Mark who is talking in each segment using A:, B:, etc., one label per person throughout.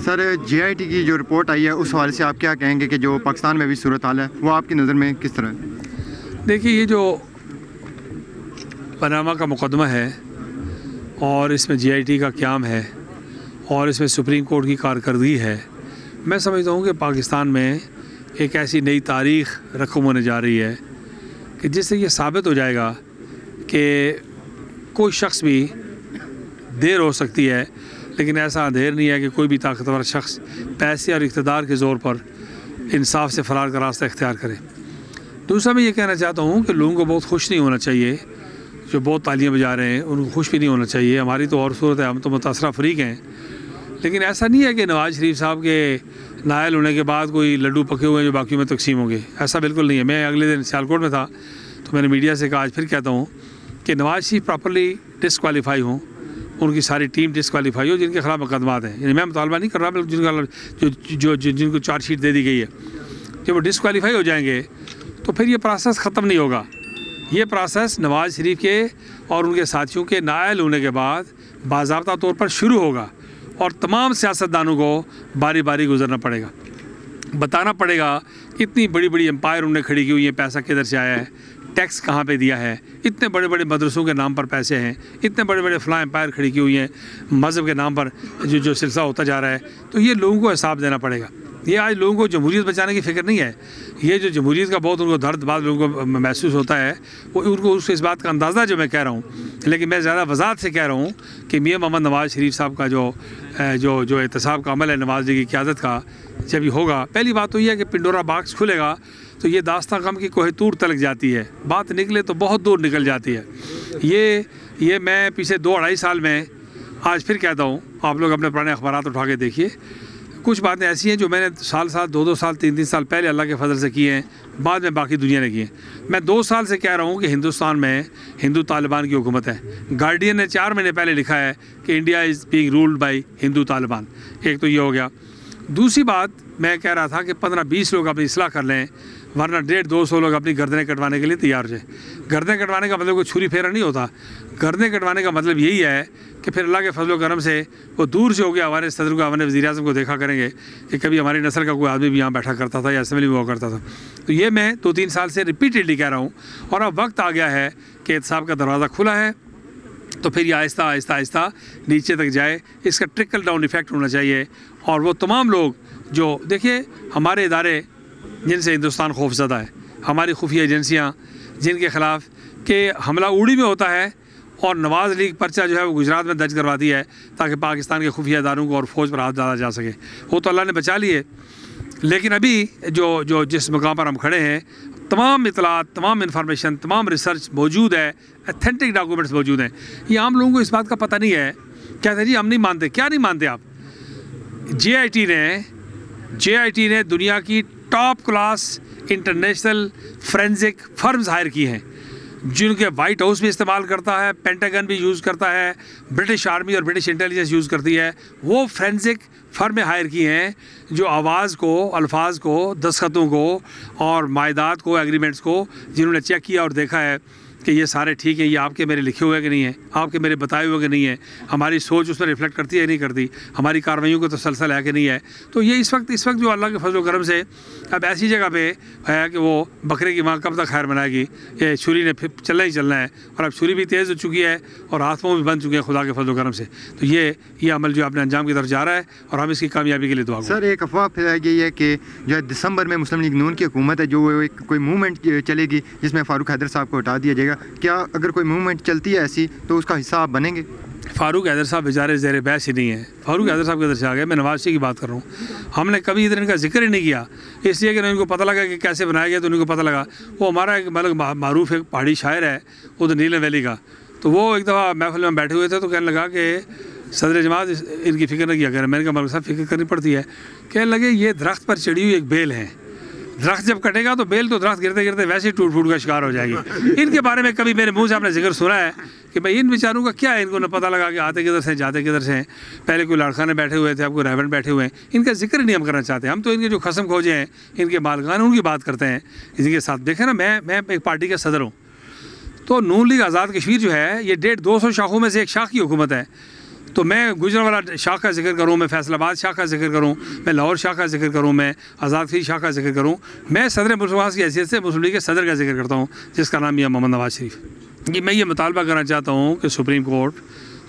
A: سر JIT کی جو report آئی ہے اس حوالے سے آپ کیا کہیں گے کہ جو پاکستان میں بھی صورتحال ہے وہ آپ کی نظر میں کس طرح ہے؟
B: دیکھیے یہ جو پاناما کا مقدمہ ہے اور اس میں JIT کا قیام ہے اور اس میں سپریم کورٹ کی کارکردگی ہے، میں سمجھتا ہوں کہ پاکستان میں ایک ایسی نئی تاریخ رقم ہونے جا رہی ہے کہ جس سے یہ ثابت ہو جائے گا کہ کوئی شخص بھی دیر ہو سکتی ہے لیکن ایسا اندھیر نہیں ہے کہ کوئی بھی طاقتور شخص پیسے اور اقتدار کے زور پر انصاف سے فرار کا راستہ اختیار کرے۔ دوسرا میں یہ کہنا چاہتا ہوں کہ لوگوں کو بہت خوش نہیں ہونا چاہیے، جو بہت تالیاں بجا رہے ہیں ان کو خوش بھی نہیں ہونا چاہیے، ہماری تو اور صورت ہے، ہم تو متاثرہ فریق ہیں، لیکن ایسا نہیں ہے کہ نواز شریف صاحب کے نائل ہونے کے بعد کوئی لڈو پکے ہوئے ہیں جو باقیوں میں تقسیم ہوں گے، ایسا بالکل نہیں ہے۔ میں اگلے دن سیالکوٹ میں تھا تو میں نے میڈیا سے کہا، آج پھر کہتا ہوں کہ نواز شریف پراپرلی ڈسکوالیفائی ہوں، ان کی ساری ٹیم ڈسکوالیفائی ہو جن کے خلاف مقدمات ہیں، یعنی میں مطالبہ نہیں کر رہا جن کو چارج شیٹ دے دی گئی ہے، جب وہ ڈسکوالیفائی ہو جائیں گے تو پھر یہ پروسیس ختم نہیں ہوگا۔ یہ پروسیس نواز شریف کے اور ان کے ساتھیوں کے نائل ہونے کے بعد باضابطہ طور پر شروع ہوگا اور تمام سیاستدانوں کو باری باری گزرنا پڑے گا، بتانا پڑے گا کہ اتنی بڑی بڑی امپائر انہوں نے کھڑی کی ہوئی ہے، پیسہ کدھر سے آیا ہے، ٹیکس کہاں پہ دیا ہے، اتنے بڑے بڑے مدرسوں کے نام پر پیسے ہیں، اتنے بڑے بڑے فلاں امپائر کھڑی کی ہوئی ہیں مذہب کے نام پر جو سلسلہ ہوتا جا رہا ہے، تو یہ لوگوں کو حساب دینا پڑے گا۔ یہ آج لوگوں کو جمہوریت بچانے کی فکر نہیں ہے، یہ جو جمہوریت کا بہت ان کو درد بعض لوگوں کو محسوس ہوتا ہے، وہ ان کو اس بات کا اندازہ جو میں کہہ رہا ہوں، لیکن میں زیادہ وضاحت سے کہہ رہا ہوں کہ میاں محمد نواز شریف صاحب کا جو احتساب کا عمل ہے نواز جی کی قیادت کا، جب یہ ہوگا، پہلی بات تو یہ ہے کہ پنڈورا باکس کھلے گا تو یہ داستان غم کی کوہ طور تلک جاتی ہے، بات نکلے تو بہت دور نکل جاتی ہے۔ یہ میں پیچھے 2-2.5 سال میں آج پھر کہتا ہوں، آپ لوگ اپنے پرانے اخبارات اٹھا کے دیکھیے، کچھ باتیں ایسی ہیں جو میں نے سال 2 سال 3 سال پہلے اللہ کے فضل سے کی ہیں، بعد میں باقی دنیا نے کی ہیں۔ میں 2 سال سے کہہ رہا ہوں کہ ہندوستان میں ہندو طالبان کی حکومت ہے۔ گارڈین نے 4 مہینے پہلے لکھا ہے کہ India is being ruled by Hindu Taliban, ایک تو یہ ہو گیا۔ دوسری بات میں کہہ رہا تھا کہ 15-20 لوگ اپنی اصلاح کر لیں، ورنہ 150-200 لوگ اپنی گردنیں کٹوانے کے لیے تیار ہو جائیں۔ گردنیں کٹوانے کا مطلب کوئی چھری پھیرا نہیں ہوتا، گردنیں کٹوانے کا مطلب یہی ہے کہ پھر اللہ کے فضل و کرم سے وہ دور سے ہو گیا، ہمارے صدر کو، ہمارے وزیر اعظم کو دیکھا کریں گے کہ کبھی ہماری نسل کا کوئی آدمی بھی یہاں بیٹھا کرتا تھا یا اسمبلی میں ہوا کرتا تھا۔ تو یہ میں 2-3 سال سے ریپیٹڈلی کہہ رہا ہوں، اور اب وقت آ گیا ہے کہ احتساب کا دروازہ کھلا ہے تو پھر یہ آہستہ آہستہ آہستہ نیچے تک جائے، اس کا ٹرکل ڈاؤن ایفیکٹ ہونا چاہیے، اور وہ تمام لوگ جو دیکھیے ہمارے ادارے جن سے ہندوستان خوف زدہ ہے، ہماری خفیہ ایجنسیاں جن کے خلاف کہ حملہ اوڑی میں ہوتا ہے اور نواز لیگ پرچہ جو ہے وہ گجرات میں درج کرواتی ہے تاکہ پاکستان کے خفیہ اداروں کو اور فوج پر ہاتھ ڈالا جا سکے، وہ تو اللہ نے بچا لیے، لیکن ابھی جو جس مقام پر ہم کھڑے ہیں تمام اطلاعات، تمام انفارمیشن، تمام ریسرچ موجود ہے، اتھینٹک ڈاکومنٹس موجود ہیں۔ یہ عام لوگوں کو اس بات کا پتہ نہیں ہے، کہتے ہیں جی ہم نہیں مانتے، کیا نہیں مانتے آپ؟ JIT نے دنیا کی top class international forensic firms hire کی ہیں، جن کے وائٹ ہاؤس بھی استعمال کرتا ہے، پینٹاگن بھی یوز کرتا ہے، برٹش آرمی اور برٹش انٹیلیجنس یوز کرتی ہے، وہ فورینزک فرمیں ہائر کی ہیں جو آواز کو، الفاظ کو، دستخطوں کو اور معاہدات کو، ایگریمنٹس کو جنہوں نے چیک کیا اور دیکھا ہے کہ یہ سارے ٹھیک ہیں، یہ آپ کے میرے لکھے ہوئے کہ نہیں ہیں، آپ کے میرے بتائے ہوئے کہ نہیں ہیں، ہماری سوچ اس میں ریفلیکٹ کرتی ہے نہیں کرتی، ہماری کارروائیوں کا تسلسل ہے کہ نہیں ہے۔ تو یہ اس وقت جو اللہ کے فضل و کرم سے اب ایسی جگہ پہ ہے کہ وہ بکرے کی ماں کب تک خیر منائے گی، یہ چھری نے پھر چلنا ہی چلنا ہے، اور اب چھری بھی تیز ہو چکی ہے اور ہاتھوں بھی بن چکے ہیں خدا کے فضل و کرم سے۔ تو یہ عمل جو اپنے انجام کی طرف جا رہا ہے اور ہم اس کی کامیابی کے لیے دعا کریں۔
A: سر ایک افواہ پھیلائی گئی ہے کہ جو ہے دسمبر میں مسلم لیگ نون کی حکومت ہے، جو کوئی موومنٹ چلے گی جس میں فاروق حیدر صاحب کو ہٹا دیا جائے گا، کیا اگر کوئی موومنٹ چلتی ہے ایسی تو اس کا حصہ آپ بنیں گے؟
B: فاروق حیدر صاحب بیچارے زیر بحث ہی نہیں ہیں، فاروق حیدر صاحب کدھر سے آ گئے؟ میں نواز شریف کی بات کر رہا ہوں، ہم نے کبھی ادھر ان کا ذکر ہی نہیں کیا، اس لیے کہ ان کو پتہ لگا کہ کیسے بنایا گیا، تو ان کو پتہ لگا وہ ہمارا ایک معروف ایک پہاڑی شاعر ہے ادھر نیلم ویلی کا، تو وہ ایک دفعہ محفل میں بیٹھے ہوئے تھے تو کہنے لگا کہ صدر جماعت ان کی فکر نہ کیا کریں۔ میں نے کہا ملک صاحب فکر کرنی پڑتی ہے۔ کہنے لگے یہ درخت پر چڑھی ہوئی ایک بیل ہے، درخت جب کٹے گا تو بیل تو درخت گرتے گرتے ویسے ہی ٹوٹ پھوٹ کا شکار ہو جائے گی۔ ان کے بارے میں کبھی میرے منہ سے آپ نے ذکر سنا ہے کہ بھائی ان بیچاروں کا کیا ہے، ان کو نہ پتہ لگا کہ آتے کدھر سے جاتے کدھر سے ہیں، پہلے کوئی لاڑکھانے بیٹھے ہوئے تھے، اب کوئی ریونٹ بیٹھے ہوئے ہیں، ان کا ذکر نہیں ہم کرنا چاہتے، ہم تو ان کے جو خصم کھوجے ہیں، ان کے مالکان ان کی بات کرتے ہیں، ان کے ساتھ دیکھیں نا میں ایک پارٹی کا صدر ہوں، تو نون لیگ آزاد کشمیر جو ہے یہ 150-200 شاخوں میں سے ایک شاخ کی حکومت ہے، تو میں گجرانوالہ شاہ کا ذکر کروں، میں فیصل آباد شاہ کا ذکر کروں، میں لاہور شاہ کا ذکر کروں، میں آزاد خیز شاہ کا ذکر کروں، میں صدر ملک کی حیثیت سے مسلم لیگ کے صدر کا ذکر کرتا ہوں جس کا نام میاں محمد نواز شریف۔ میں یہ مطالبہ کرنا چاہتا ہوں کہ سپریم کورٹ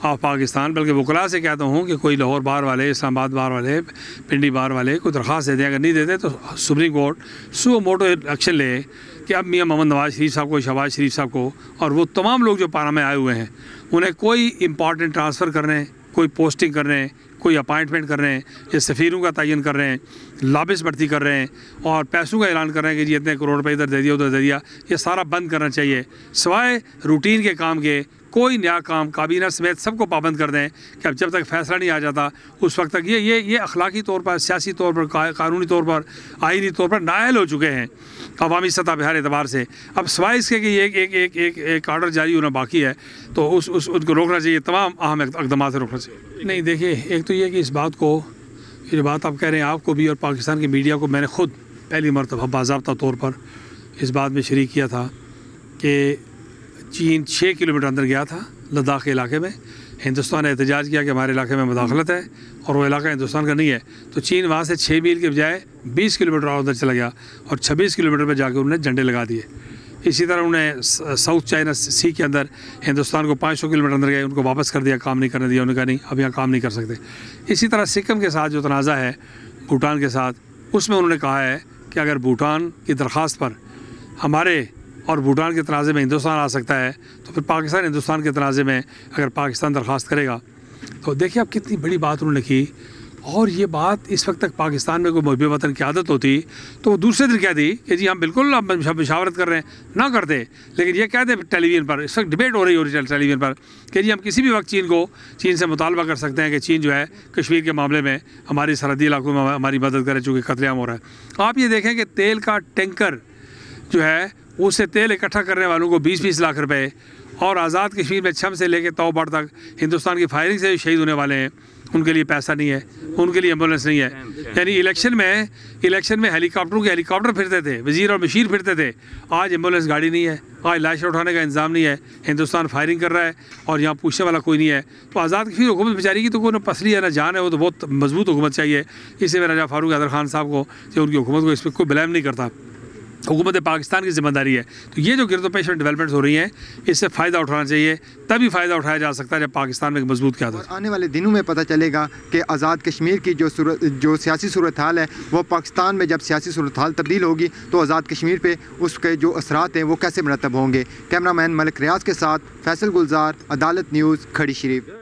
B: آف پاکستان، بلکہ وکلاء سے کہتا ہوں کہ کوئی لاہور بار والے، اسلام آباد بار والے، پنڈی بار والے کوئی درخواست دے دیں، اگر نہیں دیتے تو سپریم کورٹ سو موٹو ایکشن لے کہ اب میاں محمد نواز شریف صاحب کو، شہباز شریف صاحب کو اور وہ تمام لوگ جو پارہ میں آئے ہوئے ہیں انہیں کوئی امپورٹنٹ ٹرانسفر کر رہے ہیں، کوئی پوسٹنگ کر رہے ہیں، کوئی اپائنٹمنٹ کر رہے ہیں، یا سفیروں کا تعین کر رہے ہیں، لابس بھرتی کر رہے ہیں اور پیسوں کا اعلان کر رہے ہیں کہ جی اتنے کروڑ روپے ادھر دے دیا ادھر دے دیا، یہ سارا بند کرنا چاہیے۔ سوائے روٹین کے کام کے کوئی نیا کام کابینہ سمیت سب کو پابند کر دیں کہ اب جب تک فیصلہ نہیں آ جاتا اس وقت تک یہ اخلاقی طور پر، سیاسی طور پر، قانونی طور پر، آئینی طور پر نائل ہو چکے ہیں عوامی سطح پہ ہر اعتبار سے۔ اب سوائے اس کے کہ یہ ایک آرڈر جاری ہونا باقی ہے تو ان کو روکنا چاہیے، تمام اہم اقدامات سے روکنا چاہیے۔ نہیں دیکھیے، ایک تو یہ کہ اس بات کو، یہ بات آپ کہہ رہے ہیں، آپ کو بھی اور پاکستان کی میڈیا کو میں نے خود پہلی مرتبہ باضابطہ طور پر اس بات میں شریک کیا تھا کہ چین 6 کلومیٹر اندر گیا تھا لداخ کے علاقے میں، ہندوستان نے احتجاج کیا کہ ہمارے علاقے میں مداخلت ہے اور وہ علاقہ ہندوستان کا نہیں ہے، تو چین وہاں سے 6 میل کے بجائے 20 کلومیٹر اور اندر چلا گیا اور 26 کلومیٹر پہ جا کے انہوں نے جھنڈے لگا دیے۔ اسی طرح انہوں نے ساؤتھ چائنا سی کے اندر ہندوستان کو 500 کلومیٹر اندر گئے، ان کو واپس کر دیا، کام نہیں کرنے دیا، انہوں نے کہا نہیں اب یہاں کام نہیں کر سکتے۔ اسی طرح سکم کے ساتھ جو تنازع ہے بھوٹان کے ساتھ، اس میں انہوں نے کہا ہے کہ اگر بھوٹان کی درخواست پر ہمارے اور بھوٹان کے تنازع میں ہندوستان آ سکتا ہے تو پھر پاکستان ہندوستان کے تنازع میں اگر پاکستان درخواست کرے گا تو دیکھیے اب کتنی بڑی بات انہوں نے کی۔ اور یہ بات اس وقت تک پاکستان میں کوئی محب وطن کی عادت ہوتی تو وہ دوسرے دن کہہ دی کہ جی ہم بالکل اب مشاورت کر رہے ہیں، نہ کرتے، لیکن یہ کہہ دیں ٹیلی ویژن پر، اس وقت ڈبیٹ ہو رہی ہے ٹیلی ویژن پر کہ جی ہم کسی بھی وقت چین سے مطالبہ کر سکتے ہیں کہ چین جو ہے کشمیر کے معاملے میں ہماری سرحدی علاقوں میں ہماری مدد کرے چونکہ قتل عام ہو رہا ہے۔ آپ یہ دیکھیں کہ تیل کا ٹینکر جو ہے اس سے تیل اکٹھا کرنے والوں کو 20-20 لاکھ روپے، اور آزاد کشمیر میں چھم سے لے کے توبڑ تک ہندوستان کی فائرنگ سے شہید ہونے والے ہیں، ان کے لیے پیسہ نہیں ہے، ان کے لیے ایمبولینس نہیں ہے۔ یعنی الیکشن میں ہیلی کاپٹر پھرتے تھے، وزیر اور مشیر پھرتے تھے، آج ایمبولینس گاڑی نہیں ہے، آج لاشیں اٹھانے کا انتظام نہیں ہے، ہندوستان فائرنگ کر رہا ہے اور یہاں پوچھنے والا کوئی نہیں ہے۔ تو آزاد کشمیر حکومت بیچاری کی تو کوئی نہ پسلی ہے نہ جان ہے، وہ تو بہت مضبوط حکومت چاہیے۔ اس سے میں راجہ فاروق حیدر خان صاحب کو جو ان کی حکومت کو اس پہ کوئی بلیم نہیں کرتا، حکومت پاکستان کی ذمہ داری ہے۔ تو یہ جو گرد و پیش میں ڈیولپمنٹس ہو رہی ہیں اس سے فائدہ اٹھانا چاہیے، تبھی فائدہ اٹھایا جا سکتا ہے جب پاکستان میں ایک مضبوط قیادت۔
A: آنے والے دنوں میں پتہ چلے گا کہ آزاد کشمیر کی جو سیاسی صورتحال ہے وہ پاکستان میں جب سیاسی صورتحال تبدیل ہوگی تو آزاد کشمیر پہ اس کے جو اثرات ہیں وہ کیسے مرتب ہوں گے۔ کیمرہ مین ملک ریاض کے ساتھ فیصل گلزار، عدالت نیوز، کھڑی شریف۔